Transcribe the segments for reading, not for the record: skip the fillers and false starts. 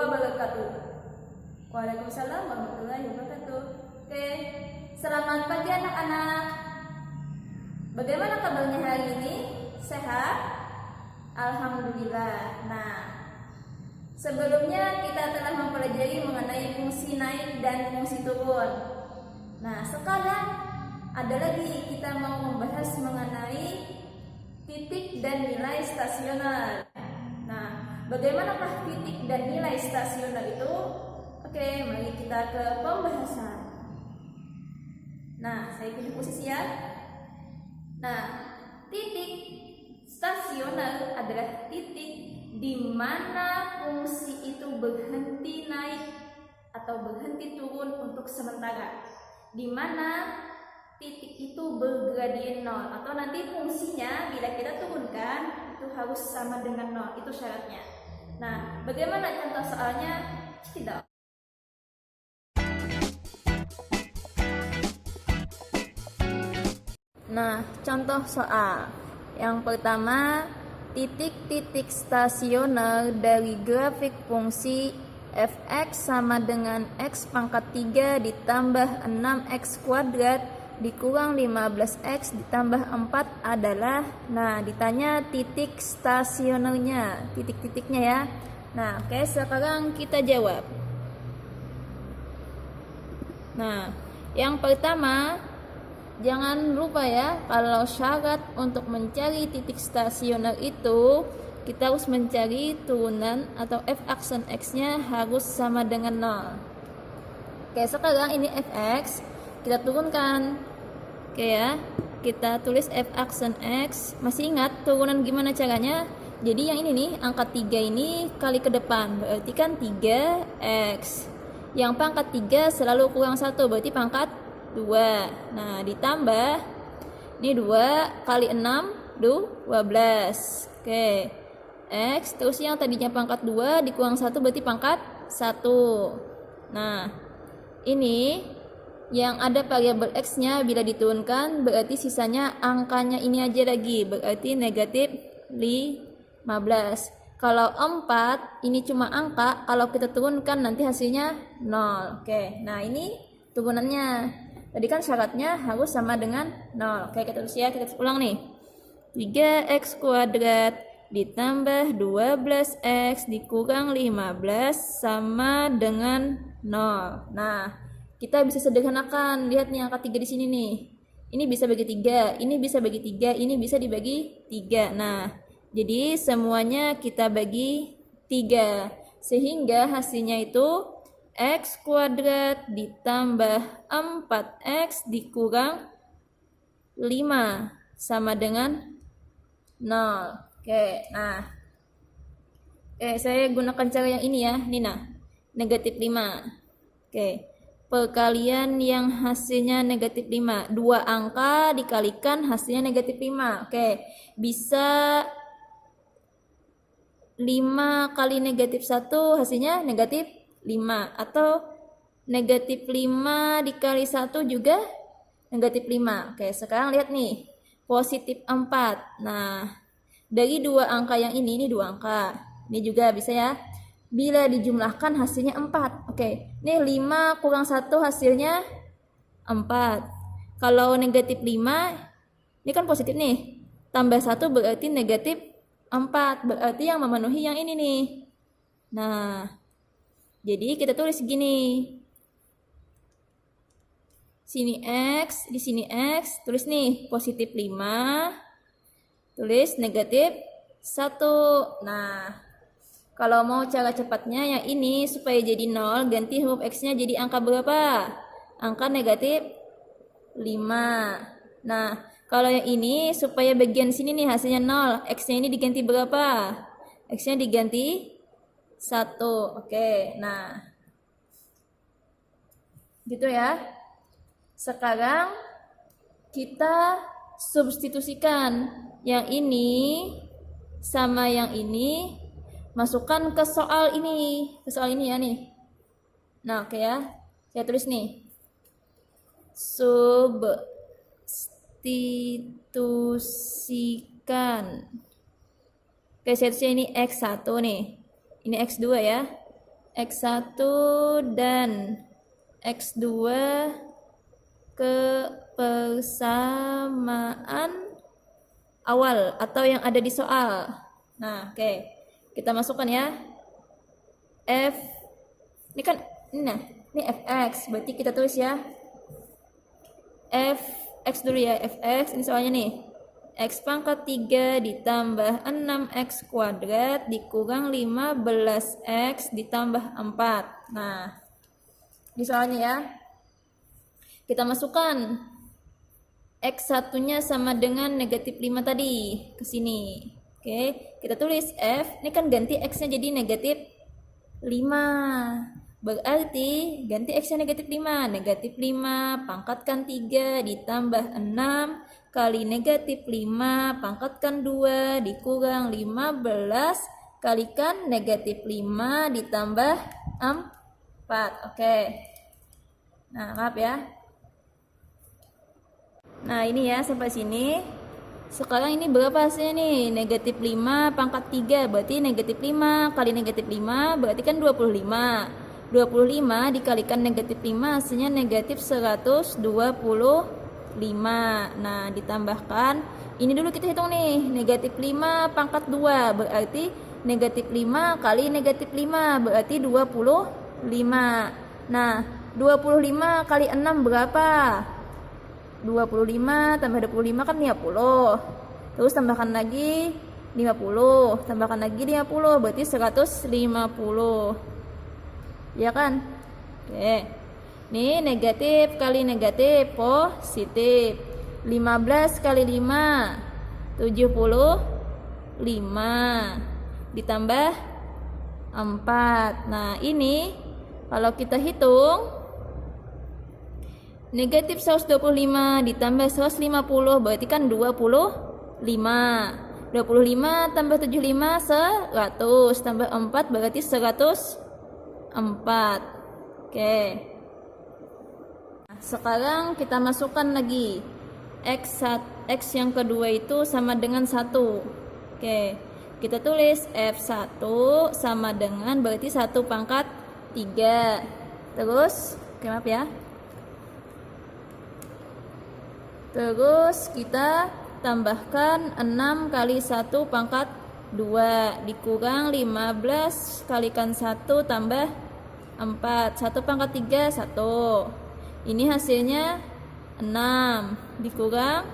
wabarakatuh. Waalaikumsalam warahmatullahi wabarakatuh. Oke, selamat pagi anak-anak. Bagaimana kabarnya hari ini? Sehat? Alhamdulillah. Nah, sebelumnya kita telah mempelajari mengenai fungsi naik dan fungsi turun. Nah, sekarang ada lagi kita mau membahas mengenai titik dan nilai stasioner. Nah, bagaimanakah titik dan nilai stasioner itu? Oke, mari kita ke pembahasan. Nah, saya pilih posisi ya. Nah, titik stasioner adalah titik di mana fungsi itu berhenti naik atau berhenti turun untuk sementara. Di mana titik itu bergradien 0 atau nanti fungsinya bila kita turunkan itu harus sama dengan 0, itu syaratnya. Nah, bagaimana contoh soalnya? Tidak. Nah, contoh soal yang pertama, titik-titik stasioner dari grafik fungsi f(x) sama dengan x pangkat 3 ditambah 6x kuadrat dikurang 15x ditambah 4 adalah, nah ditanya titik stasionernya, titik-titiknya ya. Nah, oke, sekarang kita jawab. Nah, yang pertama, jangan lupa ya, kalau syarat untuk mencari titik stasioner itu kita harus mencari turunan atau f aksen x-nya harus sama dengan 0. Oke, sekarang ini fx kita turunkan. Oke ya, kita tulis f aksen x. Masih ingat turunan gimana caranya? Jadi yang ini nih, angka 3 ini kali ke depan, berarti kan 3x. Yang pangkat 3 selalu kurang 1, berarti pangkat 2. Nah, ditambah ini 2 kali 6 12. Oke. X terus yang tadinya pangkat 2 dikurang 1 berarti pangkat 1. Nah, ini yang ada variabel x-nya bila diturunkan berarti sisanya angkanya ini aja lagi, berarti negatif 15. Kalau 4 ini cuma angka, kalau kita turunkan nanti hasilnya 0. Oke. Nah, ini turunannya. Tadi kan syaratnya harus sama dengan 0. Oke, kita tulis ya, kita ulang nih. 3x kuadrat ditambah 12x dikurang 15 sama dengan 0. Nah, kita bisa sederhanakan. Lihat nih angka 3 di sini nih. Ini bisa bagi 3, ini bisa bagi 3, ini bisa dibagi 3. Nah, jadi semuanya kita bagi 3. Sehingga hasilnya itu x kuadrat ditambah 4x dikurang 5 sama dengan 0. Oke, nah. Saya gunakan cara yang ini ya, Nina. Negatif 5. Oke. Perkalian yang hasilnya negatif 5. 2 angka dikalikan hasilnya negatif 5. Oke. Bisa 5 kali negatif 1 hasilnya negatif 5, atau negatif 5 dikali 1 juga negatif 5. Oke, sekarang lihat nih, positif 4. Nah, dari 2 angka yang ini 2 angka, ini juga bisa ya, bila dijumlahkan hasilnya 4. Oke, ini 5 kurang 1 hasilnya 4. Kalau negatif 5, ini kan positif nih, tambah 1 berarti negatif 4, berarti yang memenuhi yang ini nih. Nah, jadi kita tulis gini. Sini x, di sini x, tulis nih positif 5, tulis negatif 1. Nah, kalau mau cara cepatnya yang ini supaya jadi 0, ganti huruf x-nya jadi angka berapa? Angka negatif 5. Nah, kalau yang ini supaya bagian sini nih hasilnya 0, x-nya ini diganti berapa? X-nya diganti 1. Oke, nah gitu ya. Sekarang kita substitusikan yang ini sama yang ini, masukkan ke soal ini, ya nih. Nah, oke ya, saya tulis nih, substitusikan. Oke, saya tulisnya ini x1 nih, ini x2 ya. X1 dan X2 ke persamaan awal atau yang ada di soal. Nah, oke. Kita masukkan ya. F ini kan ini fx, berarti kita tulis ya. Fx dulu ya, fx ini soalnya nih. X pangkat 3 ditambah 6x kuadrat dikurang 15x ditambah 4. Nah, ini soalnya ya. Kita masukkan X1 nya sama dengan negatif 5 tadi ke sini. Oke, kita tulis F, ini kan ganti X nya jadi negatif 5. Berarti ganti X nya negatif 5. Negatif 5 pangkatkan 3 ditambah 6 kali negatif 5 pangkatkan 2 dikurang 15 kalikan negatif 5 ditambah 4. Oke. Nah, maaf ya. Nah, ini ya sampai sini. Sekarang ini berapa hasilnya nih? Negatif 5 pangkat 3 berarti negatif 5 kali negatif 5 berarti kan 25. 25 dikalikan negatif 5 hasilnya negatif 125. Nah, ditambahkan ini dulu kita hitung nih. Negatif 5 pangkat 2 berarti negatif 5 kali negatif 5 berarti 25. Nah, 25 kali 6 berapa? 25 tambah 25 kan 50. Terus tambahkan lagi 50, tambahkan lagi 50 berarti 150. Ya kan? Oke. Nih negatif kali negatif positif. 15 kali 5 75 ditambah 4. Nah, ini kalau kita hitung negatif 125 ditambah 150 berarti kan 25. 25 tambah 75 100 tambah 4 berarti 104. Oke. Nah, sekarang kita masukkan lagi X yang kedua itu sama dengan 1. Oke. Kita tulis F1 sama dengan berarti 1 pangkat 3. Terus, oke maaf ya. Terus kita tambahkan 6 kali 1 pangkat 2 dikurang 15 kalikan 1 tambah 4. 1 pangkat 3 1. Ini hasilnya 6 dikurang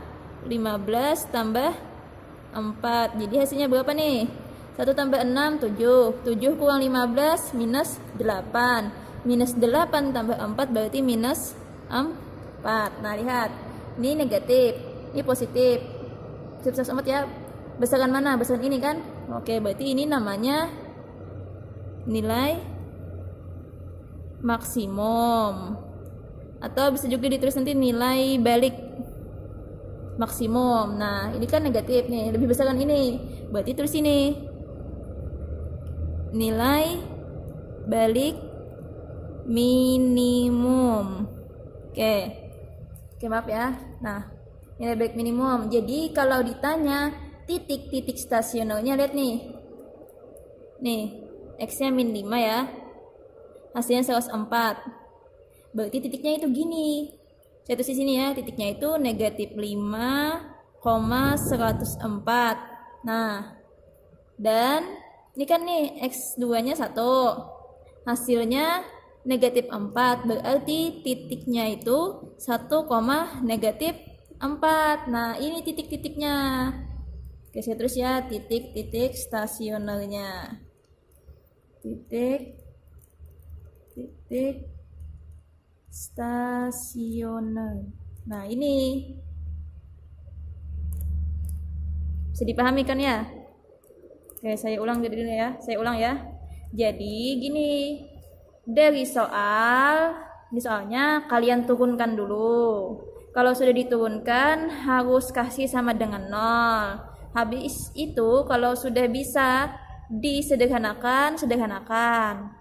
15 tambah 4. Jadi hasilnya berapa nih? 1 tambah 6 7. 7 kurang 15 minus 8. Minus 8 tambah 4 berarti minus 4. Nah, lihat. Ini negatif, ini positif. Sukses amat ya. Besaran mana? Besaran ini kan? Oke, berarti ini namanya nilai maksimum. Atau bisa juga ditulis nanti nilai balik maksimum. Nah, ini kan negatif nih, lebih besar kan ini. Berarti tulis ini. Nilai balik minimum. Oke. Oke, maaf ya. Nah, nilai balik minimum. Jadi kalau ditanya titik-titik stasionernya, lihat nih. Nih, X-nya min 5 ya. Hasilnya 104. Berarti titiknya itu gini. Saya tulis di sini ya, titiknya itu negatif 5,104. Nah, dan ini kan nih X2-nya 1. Hasilnya negatif 4, berarti titiknya itu 1, negatif 4. Nah, ini titik-titiknya. Oke, saya terus ya, titik-titik stasionernya. Titik stasioner. Nah, ini bisa dipahami kan ya? Oke, saya ulang dulu ya. Saya ulang ya. Jadi gini. Dari ini soalnya kalian turunkan dulu. Kalau sudah diturunkan harus kasih sama dengan 0. Habis itu kalau sudah bisa disederhanakan, sederhanakan.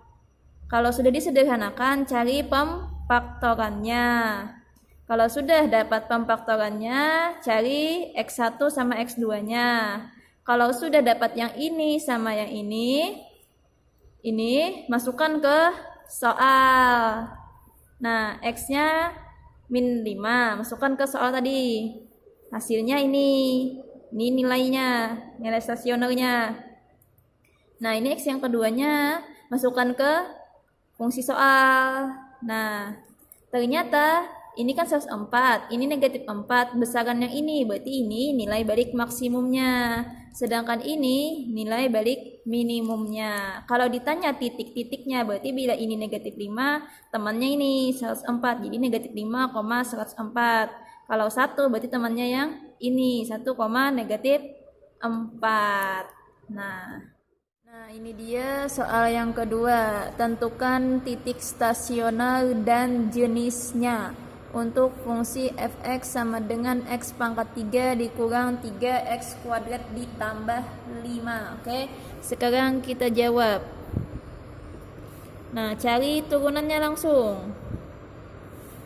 Kalau sudah disederhanakan cari pemfaktorannya. Kalau sudah dapat pemfaktorannya cari X1 sama X2-nya. Kalau sudah dapat yang ini sama yang ini, Ini masukkan ke soal. Nah, X-nya min 5, masukkan ke soal tadi. Hasilnya ini nilainya, nilai stasionernya. Nah, ini X yang keduanya, masukkan ke fungsi soal. Nah, ternyata ini kan 104, ini negatif 4, besaran yang ini, berarti ini nilai balik maksimumnya. Sedangkan ini nilai balik minimumnya. Kalau ditanya titik-titiknya, berarti bila ini negatif 5, temannya ini 104, jadi negatif 5,104. Kalau 1, berarti temannya yang ini, 1, negatif 4. Nah, ini dia soal yang kedua. Tentukan titik stasioner dan jenisnya. Untuk fungsi fx sama dengan x pangkat 3 dikurang 3x kuadrat ditambah 5. Oke, sekarang kita jawab. Nah, cari turunannya langsung.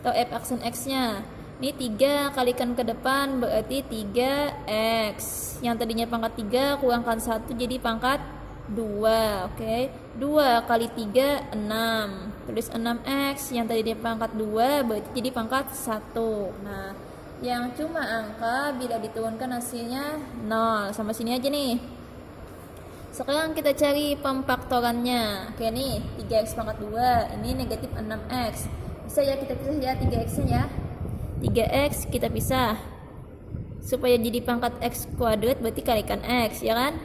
Atau f aksen x-nya. Ini 3 kalikan ke depan berarti 3x. Yang tadinya pangkat 3 kurangkan 1 jadi pangkat 2. Oke, 2 kali 3 6. Tulis 6x, yang tadi dia pangkat 2 berarti jadi pangkat 1. Nah, yang cuma angka bila diturunkan hasilnya 0. Sama sini aja nih. Sekarang kita cari pemfaktorannya. Oke nih, 3x pangkat 2, ini negatif 6x. Bisa ya kita pisah ya 3x nya ya. 3x kita pisah. Supaya jadi pangkat x kuadrat berarti kalikan x, ya kan?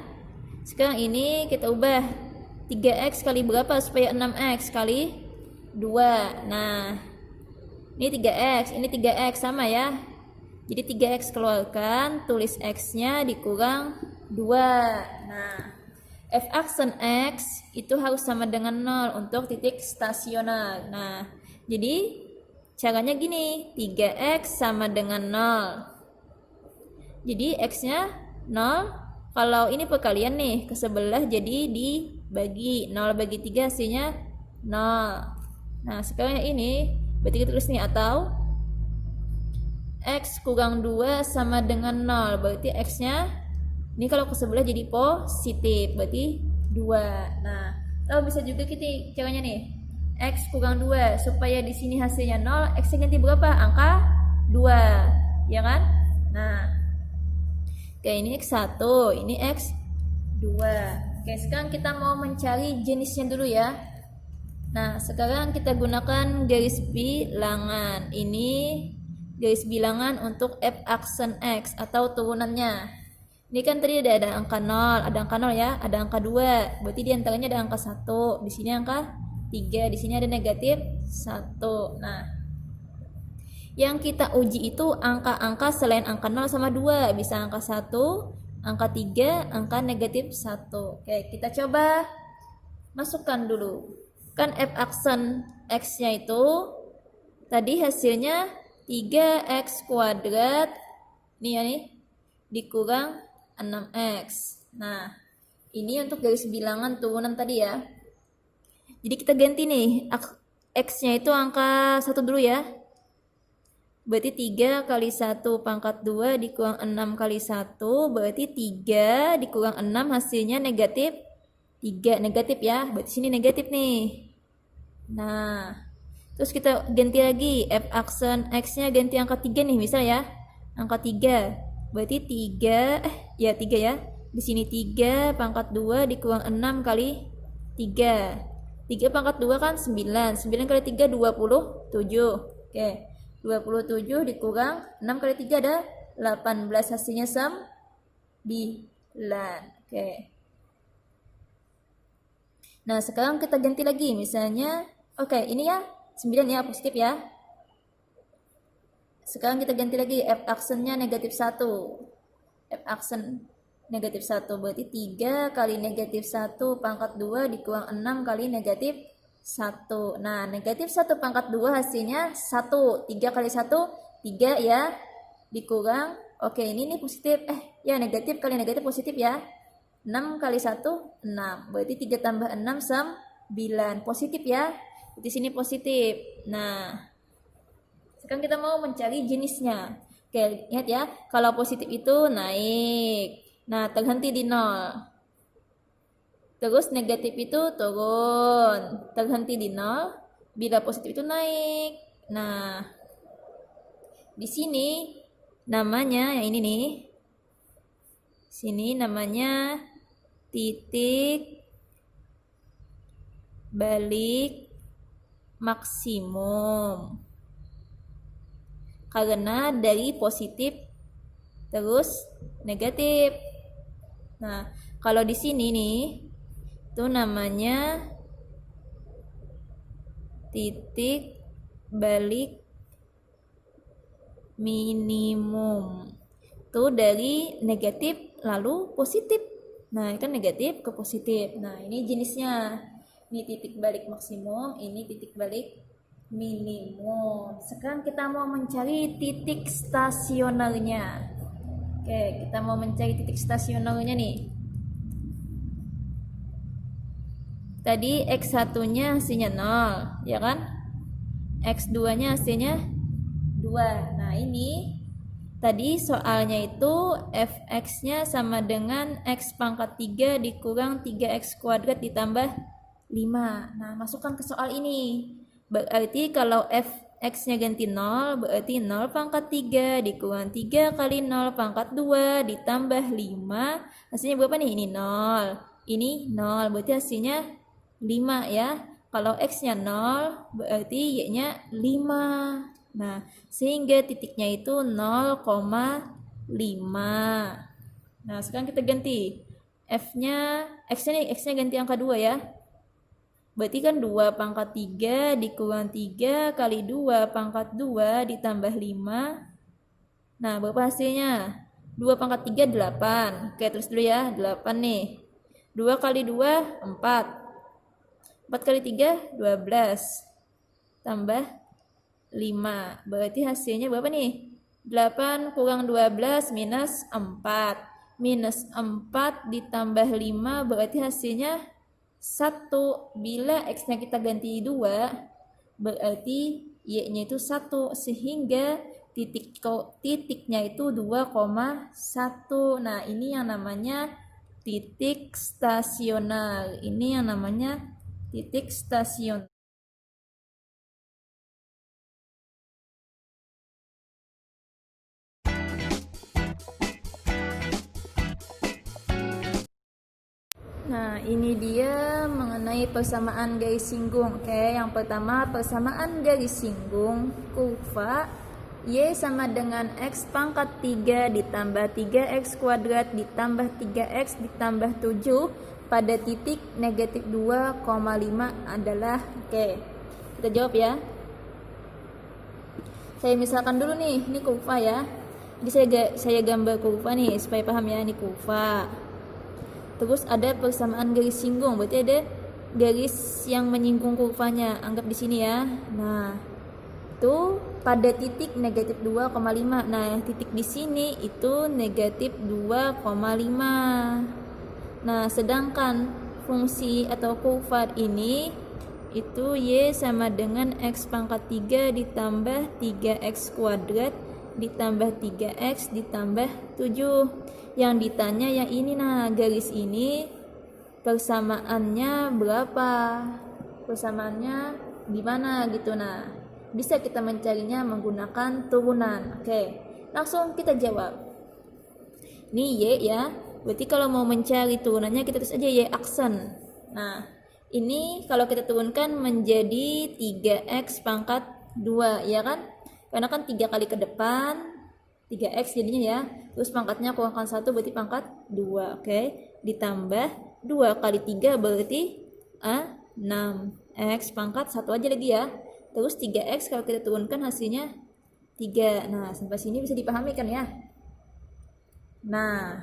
Sekarang ini kita ubah 3x kali berapa supaya 6x kali 2. Nah, ini 3x, ini 3x sama ya. Jadi 3x keluarkan, tulis x-nya dikurang 2. Nah, f aksen x itu harus sama dengan 0 untuk titik stasioner. Nah, jadi caranya gini, 3x sama dengan 0. Jadi x-nya 0. Kalau ini perkalian nih, ke sebelah jadi dibagi. 0 bagi 3 hasilnya 0. Nah, sekarang ini berarti kita tulis nih, atau x kurang 2 sama dengan 0. Berarti x-nya ini kalau ke sebelah jadi positif, berarti 2. Nah, atau bisa juga kita caranya nih, x kurang 2 supaya di sini hasilnya 0, x-nya ganti berapa? Angka 2, ya kan? Nah, oke, ini x1, ini x2. Oke, sekarang kita mau mencari jenisnya dulu ya. Nah, sekarang kita gunakan garis bilangan. Ini garis bilangan untuk f aksen x atau turunannya. Ini kan tadi ada angka 0, ada angka 0 ya, ada angka 2. Berarti di antaranya ada angka 1, di sini angka 3, di sini ada negatif 1. Nah, yang kita uji itu angka-angka selain angka 0 sama 2. Bisa angka 1, angka 3, angka negatif 1. Oke, kita coba masukkan dulu. Kan f aksen x-nya itu tadi hasilnya 3x kuadrat nih ya nih dikurang 6x. Nah, ini untuk garis bilangan turunan tadi ya. Jadi kita ganti nih, x-nya itu angka 1 dulu ya. Berarti 3 kali 1 pangkat 2 dikurang 6 kali 1, berarti 3 dikurang 6 hasilnya negatif 3. Negatif ya, berarti sini negatif nih. Nah, terus kita ganti lagi, f aksen x-nya ganti angka 3 nih, misal ya. Angka 3, berarti 3, ya 3 ya. Di sini 3 pangkat 2 dikurang 6 kali 3. 3 pangkat 2 kan 9. 9 kali 3 27. Oke, 27 dikurang 6 kali 3 ada 18, hasilnya 9. Oke. Nah, sekarang kita ganti lagi, misalnya oke, ini ya 9 ya, positif ya. Sekarang kita ganti lagi, f aksennya negatif 1. F aksen negatif 1 berarti 3 kali negatif 1 pangkat 2 dikurang 6 kali negatif 1. Nah, negatif 1 pangkat 2 hasilnya 1. 3 kali 1, 3 ya. Dikurang, oke ini positif. Ya negatif kali negatif positif ya. 6 kali 1, 6. Berarti 3 tambah 6, 9. Positif ya. Di sini positif. Nah, sekarang kita mau mencari jenisnya. Oke, lihat ya. Kalau positif itu naik. Nah, terhenti di 0. Terus negatif itu turun, terhenti di 0. Bila positif itu naik. Nah, di sini namanya yang ini nih. Sini namanya titik balik maksimum. Karena dari positif terus negatif. Nah, kalau di sini nih itu namanya titik balik minimum. Itu dari negatif lalu positif. Nah, itu negatif ke positif. Nah, ini jenisnya. Ini titik balik maksimum, ini titik balik minimum. Sekarang kita mau mencari titik stasionernya. Oke, kita mau mencari titik stasionernya nih. Tadi X1-nya hasilnya 0, ya kan? X2-nya hasilnya 2. Nah, ini tadi soalnya itu fx-nya sama dengan x pangkat 3 dikurang 3x kuadrat ditambah 5. Nah, masukkan ke soal ini. Berarti kalau fx-nya ganti 0, berarti 0 pangkat 3 dikurang 3 kali 0 pangkat 2 ditambah 5. Hasilnya berapa nih? Ini 0. Ini 0, berarti hasilnya 5 ya. Kalau x-nya 0, berarti y-nya 5. Nah, sehingga titiknya itu 0,5. Nah, sekarang kita ganti f-nya, x-nya ganti angka 2 ya. Berarti kan 2 pangkat 3 dikurang 3 kali 2 pangkat 2 ditambah 5. Nah, berapa hasilnya? 2 pangkat 3 8. Oke, terus dulu ya, 8 nih. 2 kali 2 4. 4 kali 3 12. Tambah 5. Berarti hasilnya berapa nih? 8 kurang 12 minus 4. Minus 4 ditambah 5 berarti hasilnya 1. Bila X-nya kita ganti 2, berarti Y-nya itu 1. Sehingga titiknya itu 2,1. Nah, ini yang namanya titik stasioner. Ini yang namanya titik stasioner. Nah, ini dia mengenai persamaan garis singgung. Oke, yang pertama persamaan garis singgung kurva Y sama dengan X pangkat 3 ditambah 3X kuadrat ditambah 3X ditambah 7 pada titik negatif 2,5 adalah. Oke, kita jawab ya. Saya misalkan dulu nih, ini kurva ya. Jadi saya gambar kurva nih supaya paham ya, ini kurva. Terus ada persamaan garis singgung, berarti ada garis yang menyinggung kurvanya. Anggap di sini ya. Nah, itu pada titik negatif 2,5. Nah, titik di sini itu negatif 2,5. Nah, sedangkan fungsi atau kurva ini itu Y sama dengan X pangkat 3 ditambah 3X kuadrat ditambah 3X ditambah 7. Yang ditanya yang ini, nah garis ini persamaannya berapa? Persamaannya gimana gitu. Nah, bisa kita mencarinya menggunakan turunan. Oke, langsung kita jawab. Ini Y ya. Berarti kalau mau mencari turunannya kita tulis aja Y aksen. Nah, ini kalau kita turunkan menjadi 3X pangkat 2 ya kan? Karena kan 3 kali ke depan 3X jadinya ya. Terus pangkatnya kurangkan 1 berarti pangkat 2. Oke. Ditambah 2 kali 3 berarti 6X pangkat 1 aja lagi ya. Terus 3X kalau kita turunkan hasilnya 3. Nah, sampai sini bisa dipahami kan ya? Nah,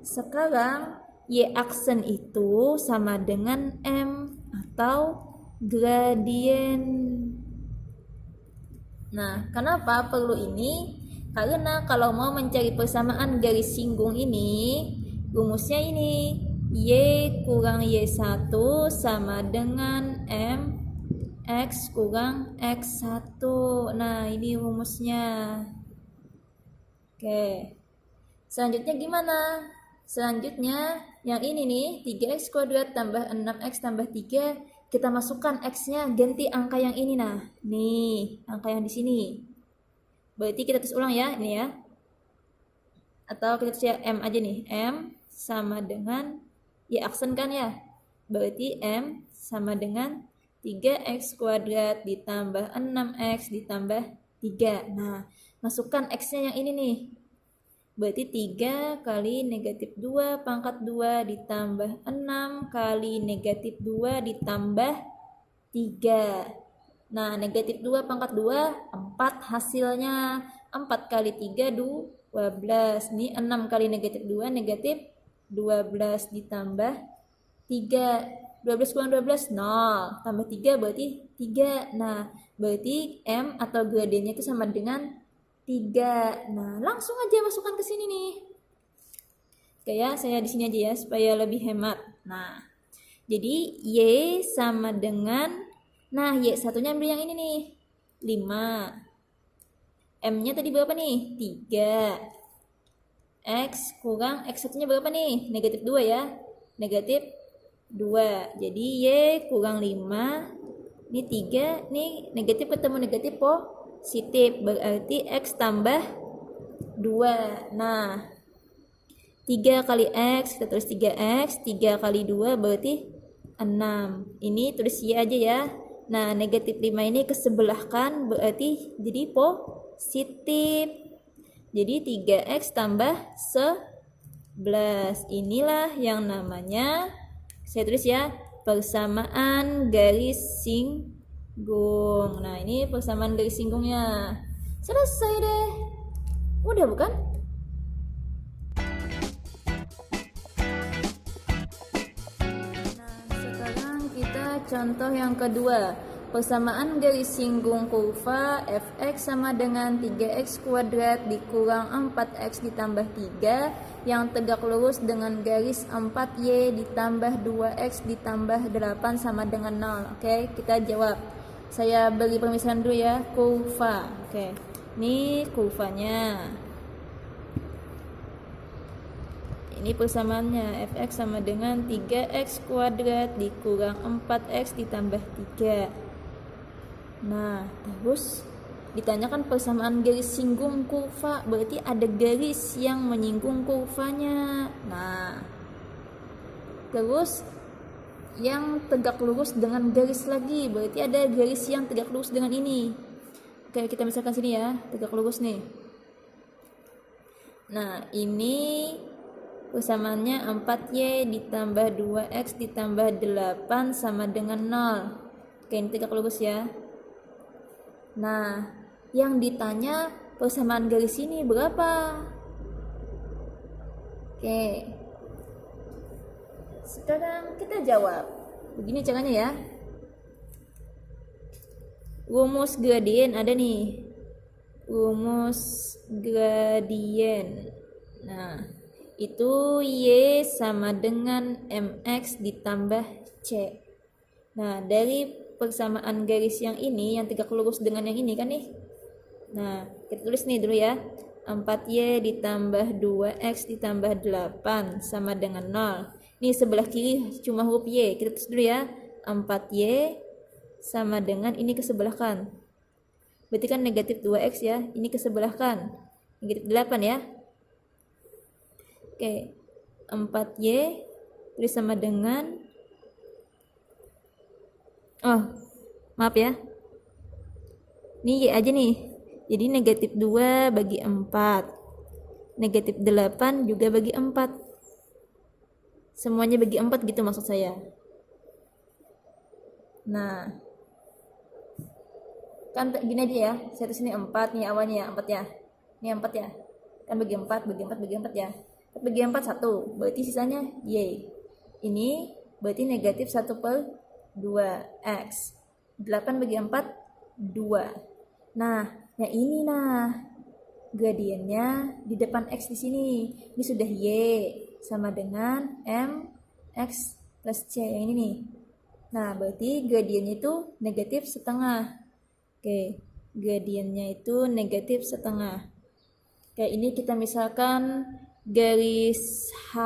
sekarang Y aksen itu sama dengan M atau gradien. Nah, kenapa perlu ini? Karena kalau mau mencari persamaan garis singgung ini, rumusnya ini Y kurang Y1 sama dengan M X kurang X1. Nah, ini rumusnya. Oke. Selanjutnya gimana? Selanjutnya, yang ini nih, 3x kuadrat tambah 6x tambah 3, kita masukkan x-nya, ganti angka yang ini. Nah, nih, angka yang di sini. Berarti kita tulis ulang ya, ini ya. Atau kita tulis ya M aja nih, M sama dengan, ya aksen kan ya. Berarti M sama dengan 3x kuadrat ditambah 6x ditambah 3. Nah, masukkan x-nya yang ini nih. Berarti 3 kali negatif 2 pangkat 2 ditambah 6 kali negatif 2 ditambah 3. Nah, negatif 2 pangkat 2, 4 hasilnya. 4 kali 3, 12. Ini 6 kali negatif 2, negatif 12 ditambah 3. 12 kurang 12, 0. Tambah 3 berarti 3. Nah, berarti M atau gradiennya itu sama dengan 3. Nah, langsung aja masukkan ke sini nih. Oke ya, saya di sini aja ya supaya lebih hemat. Nah, jadi Y sama dengan, nah Y satunya ambil yang ini nih, 5. M-nya tadi berapa nih? 3. X kurang X satunya berapa nih? Negatif 2 ya. Negatif 2. Jadi Y kurang 5. Ini 3. Nih negatif ketemu negatif positif. Berarti X tambah 2. Nah, 3 kali X, kita tulis 3X. 3 kali 2 berarti 6. Ini tulis Y aja ya. Nah, negatif 5 ini kesebelahkan berarti jadi positif. Jadi 3x tambah 11. Inilah yang namanya, saya tulis ya, persamaan garis singgung. Nah, ini persamaan garis singgungnya. Selesai deh. Mudah bukan? Nah, sekarang kita contoh yang kedua. Persamaan garis singgung kurva fx sama dengan 3x kuadrat dikurang 4x ditambah 3 yang tegak lurus dengan garis 4y ditambah 2x ditambah 8 sama dengan 0. Oke, kita jawab. Saya beri permisalan dulu ya, kurva. Oke, ini kurvanya. Ini persamaannya, fx sama dengan 3x kuadrat dikurang 4x ditambah 3. Nah, terus ditanyakan persamaan garis singgung kurva, berarti ada garis yang menyinggung kurvanya. Nah, terus yang tegak lurus dengan garis lagi, berarti ada garis yang tegak lurus dengan ini. Oke, kita misalkan sini ya, tegak lurus nih. Nah, ini persamaannya 4y ditambah 2x ditambah 8 sama dengan 0. Oke, ini tegak lurus ya. Nah, yang ditanya persamaan garis ini berapa? Oke. Sekarang kita jawab. Begini caranya ya. Rumus gradien ada nih. Rumus gradien. Nah, itu Y sama dengan MX ditambah C. Nah, dari persamaan garis yang ini, yang tegak lurus dengan yang ini kan nih. Nah, kita tulis nih dulu ya. 4y ditambah 2x ditambah 8 sama dengan 0. Ini sebelah kiri cuma huruf y. Kita tulis dulu ya. 4y sama dengan ini kesebelahkan. Berarti kan negatif 2x ya. Ini kesebelahkan. Negatif 8 ya. Oke. 4y tulis sama dengan, oh, maaf ya. Ini Y aja nih. Jadi negatif 2 bagi 4. Negatif 8 juga bagi 4. Semuanya bagi 4 gitu maksud saya. Nah, kan gini aja ya. Saya tulis ini 4 nih awalnya ya, 4 ya. Ini 4 ya. Kan bagi 4, bagi 4, bagi 4 ya. Bagi 4 1. Berarti sisanya Y. Ini berarti negatif 1/2x. 8 bagi 4 2. Nah, yang ini nah gradiennya di depan x di sini. Ini sudah Y sama dengan mx plus c yang ini nih. Nah, berarti gradiennya itu negatif setengah. Oke, gradiennya itu negatif setengah. Oke, ini kita misalkan garis H,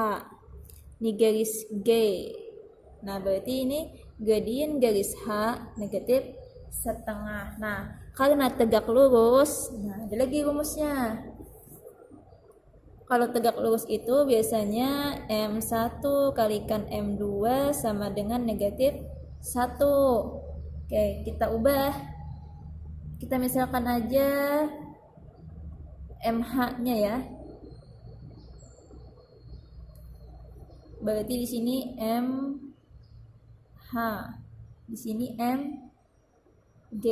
ini garis G. Nah, berarti ini gradien garis H negatif setengah. Nah, karena tegak lurus, nah ada lagi rumusnya. Kalau tegak lurus itu biasanya M1 kalikan M2 sama dengan negatif 1. Oke, kita ubah. Kita misalkan aja MH-nya ya. Berarti di sini MH, di sini MG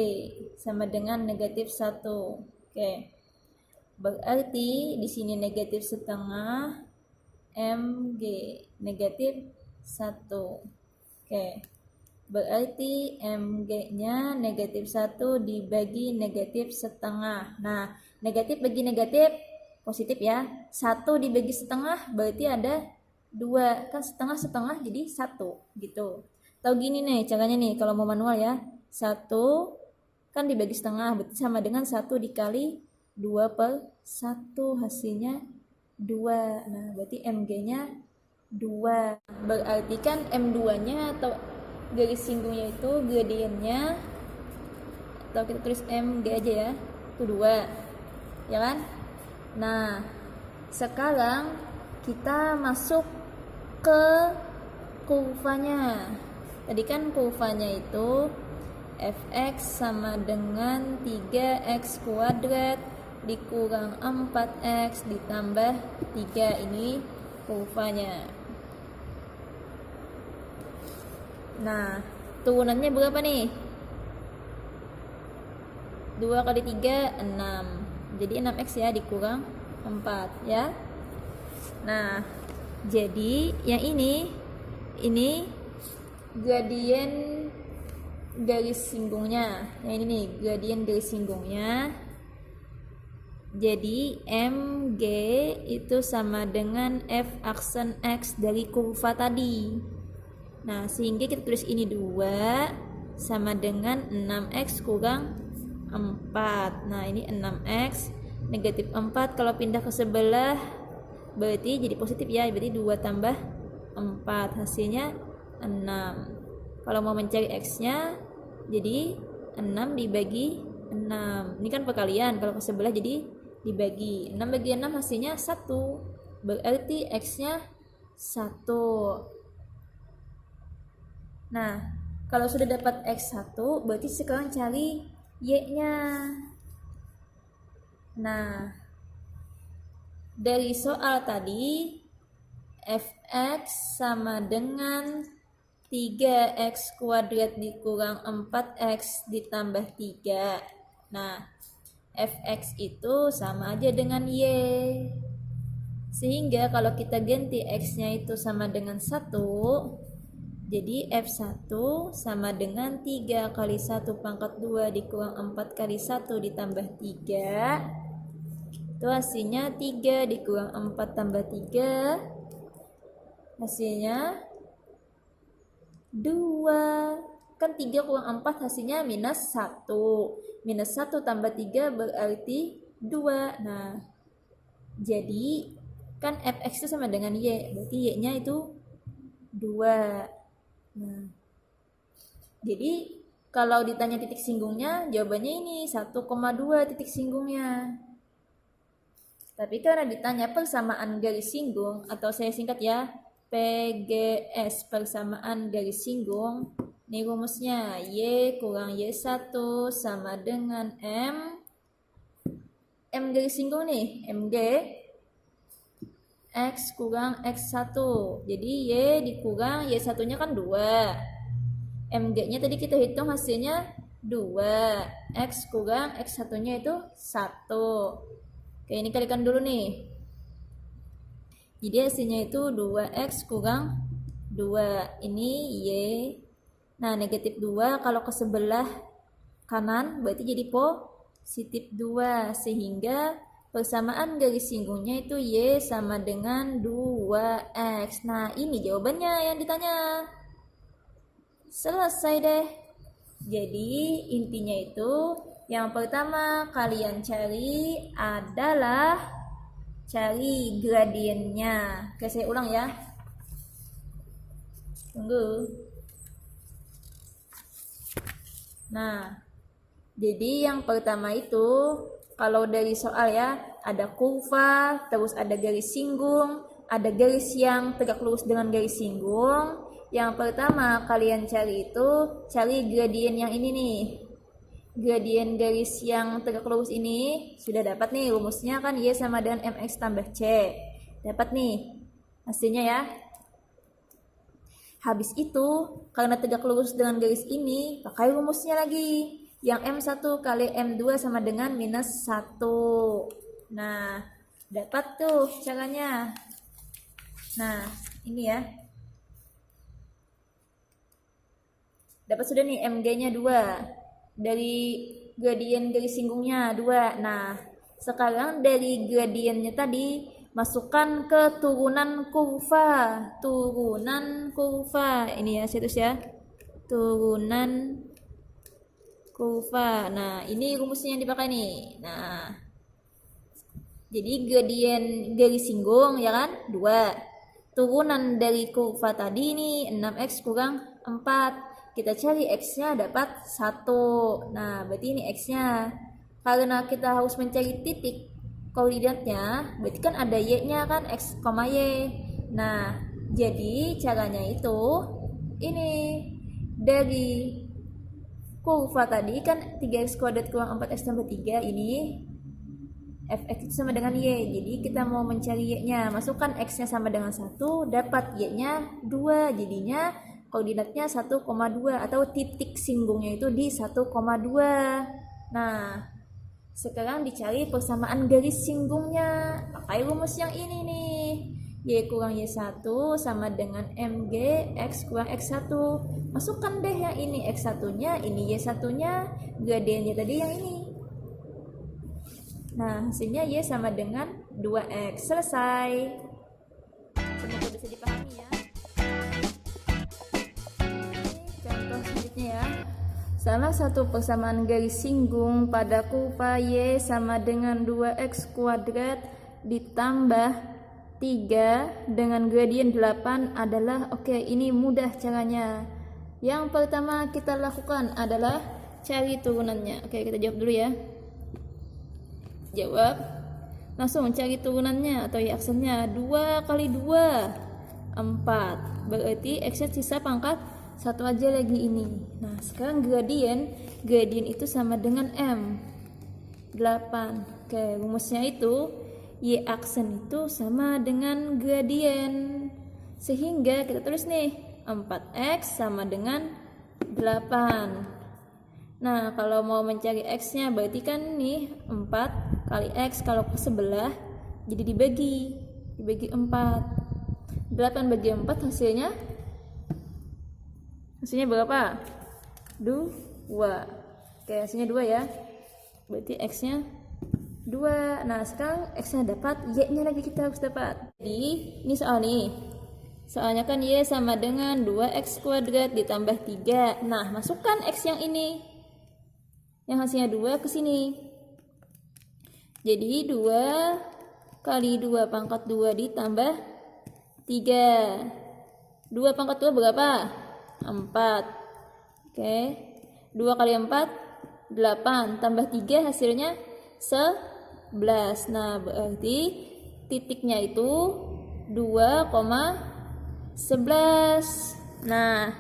sama dengan negatif 1. Oke. Berarti di sini negatif setengah, MG negatif 1. Oke. Berarti MG-nya negatif 1 dibagi negatif setengah. Nah, negatif bagi negatif positif ya. 1 dibagi setengah berarti ada 2. Kan setengah-setengah jadi 1 gitu. Tahu gini nih caranya nih kalau mau manual ya. 1 kan dibagi setengah berarti sama dengan 1 dikali 2/1, hasilnya 2. Nah, berarti MG-nya 2. Berarti kan M2-nya atau garis singgungnya itu gradiennya, atau kita tulis MG aja ya, itu 2. Ya kan? Nah, sekarang kita masuk ke kurvanya. Tadi kan kurvanya itu fx sama dengan 3x kuadrat dikurang 4x ditambah 3. Ini kurvanya. Nah, turunannya berapa nih? 2 kali 3, 6. Jadi 6x ya dikurang 4 ya. Nah, jadi yang ini gradien garis singgungnya. Yang ini nih gradien garis singgungnya. Jadi MG itu sama dengan f aksen x dari kurva tadi. Nah, sehingga kita tulis ini 2 sama dengan 6x kurang 4. Nah, ini 6x negatif 4 kalau pindah ke sebelah berarti jadi positif ya. Berarti 2 tambah 4 hasilnya 6. Kalau mau mencari x-nya jadi 6 dibagi 6. Ini kan perkalian, kalau ke sebelah jadi dibagi. 6 bagi 6 hasilnya 1. Berarti x-nya 1. Nah, kalau sudah dapat x1, berarti sekarang cari y-nya. Nah, dari soal tadi fx sama dengan 3x kuadrat dikurang 4x ditambah 3. Nah, fx itu sama aja dengan y. Sehingga kalau kita ganti x-nya itu sama dengan 1, jadi f1 sama dengan 3 kali 1 pangkat 2 dikurang 4 kali 1 ditambah 3. Itu hasilnya 3 dikurang 4 tambah 3. Hasilnya 2. Kan 3 kurang 4 hasilnya minus 1. Minus 1 tambah 3 berarti 2. Nah, jadi kan fx itu sama dengan y. Berarti y-nya itu 2. Nah, jadi kalau ditanya titik singgungnya, jawabannya ini 1,2 titik singgungnya. Tapi karena ditanya persamaan garis singgung, atau saya singkat ya, PGS, persamaan garis singgung. Ini rumusnya, Y kurang Y1 sama dengan M garis singgung nih, MG, X kurang X1. Jadi Y dikurang Y1 nya kan 2. MG nya tadi kita hitung hasilnya 2. X kurang X1 nya itu 1. Oke, ini kalikan dulu nih. Jadi hasilnya itu 2x kurang 2. Ini Y. Nah, negatif 2 kalau ke sebelah kanan berarti jadi positif 2. Sehingga persamaan garis singgungnya itu Y sama dengan 2x. Nah, ini jawabannya yang ditanya. Selesai deh. Jadi intinya itu yang pertama kalian cari adalah cari gradiennya. Oke, saya ulang ya. Tunggu. Nah, jadi yang pertama itu kalau dari soal ya, ada kurva, terus ada garis singgung, ada garis yang tegak lurus dengan garis singgung. Yang pertama kalian cari itu, cari gradien yang ini nih. Gradien garis yang tegak lurus ini sudah dapat nih rumusnya kan, Y sama dengan mx tambah c. Dapat nih hasilnya ya. Habis itu karena tegak lurus dengan garis ini, pakai rumusnya lagi. Yang M1 kali M2 sama dengan minus 1. Nah, dapat tuh caranya. Nah, ini ya. Dapat sudah nih MG-nya 2. Dari gradien garis singgungnya 2. Nah, sekarang dari gradiennya tadi masukkan ke turunan kurva. Turunan kurva. Ini ya, situs ya. Turunan kurva. Nah, ini rumusnya yang dipakai nih. Nah, jadi gradien garis singgung ya kan 2. Turunan dari kurva tadi ini 6x kurang 4. Kita cari x-nya dapat 1. Nah, berarti ini x-nya. Karena kita harus mencari titik koordinatnya, berarti kan ada y-nya kan, x, y. Nah, jadi caranya itu ini dari kurva tadi kan 3x kuadrat kurang 4x tambah 3, ini fx itu sama dengan y. Jadi kita mau mencari y-nya, masukkan x-nya sama dengan 1, dapat y-nya 2. Jadinya koordinatnya 1,2 atau titik singgungnya itu di 1,2. Nah, sekarang dicari persamaan garis singgungnya. Pakai rumus yang ini nih. Y kurang Y1 sama dengan MG X kurang X1. Masukkan deh yang ini X1-nya, ini Y1-nya, gradiennya tadi yang ini. Nah, hasilnya Y sama dengan 2X. Selesai. Semoga bisa dipahami ya. Salah satu persamaan garis singgung pada kurva Y sama dengan 2x kuadrat ditambah 3 dengan gradien 8 adalah, oke, ini mudah caranya. Yang pertama kita lakukan adalah cari turunannya. Oke, kita jawab dulu ya. Jawab. Langsung cari turunannya atau ya aksennya. 2 kali 2 4. Berarti x-nya sisa pangkat 1 aja lagi ini. Nah, sekarang gradien itu sama dengan M 8. Oke, rumusnya itu Y aksen itu sama dengan gradien. Sehingga kita tulis nih 4x sama dengan 8. Nah, kalau mau mencari x-nya berarti kan nih 4 kali x, kalau ke sebelah jadi dibagi 4. 8 bagi 4 hasilnya berapa? 2. Oke, hasilnya 2 ya. Berarti x-nya 2. Nah, sekarang x-nya dapat, y-nya lagi kita harus dapat. Jadi, ini soal nih. Soalnya kan y sama dengan 2x kuadrat ditambah 3. Nah, masukkan x yang ini. Yang hasilnya 2 ke sini. Jadi, 2 kali 2 pangkat 2 ditambah 3. 2 pangkat 2 berapa? 4. Oke. 2 kali 4 8 tambah 3 hasilnya 11. Nah, berarti titiknya itu 2,11. Nah,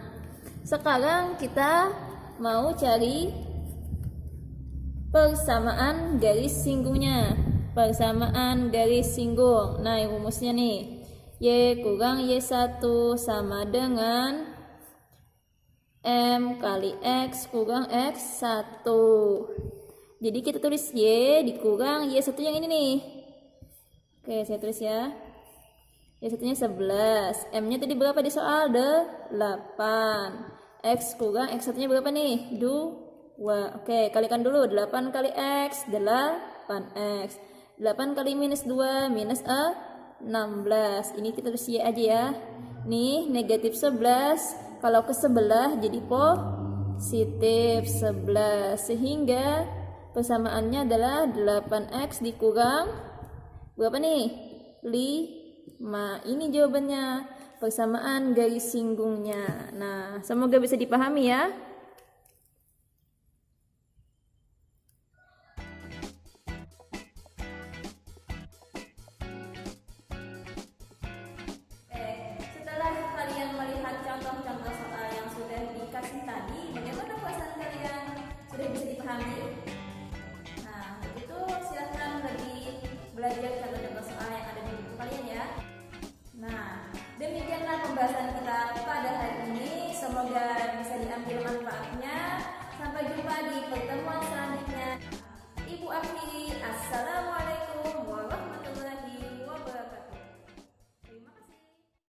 sekarang kita mau cari persamaan garis singgungnya. Persamaan garis singgung. Nah, rumusnya nih. Y kurang Y1 sama dengan M kali X kurang X1. Jadi kita tulis Y dikurang Y1 yang ini nih. Oke, saya tulis ya. Y1 nya 11. M nya tadi berapa di soal? 8. X kurang X1 nya berapa nih? 2. Oke, kalikan dulu. 8 kali X 8X. 8 kali minus 2 minus 16. Ini kita tulis Y aja ya. Nih negatif 11. Kalau ke sebelah jadi positif 11. Sehingga persamaannya adalah 8x dikurang berapa nih? Ini jawabannya, persamaan garis singgungnya. Nah, semoga bisa dipahami ya. Setelah kalian melihat contoh-contoh soal yang sudah dikasih tadi, bagaimana perasaan kalian? Sudah bisa dipahami? Nah, begitu silahkan lebih belajar contoh-contoh soal yang ada di buku kalian ya. Nah, demikianlah pembahasan kita pada hari ini. Semoga bisa diambil manfaatnya. Sampai jumpa di pertemuan selanjutnya. Ibu akhiri, assalamualaikum.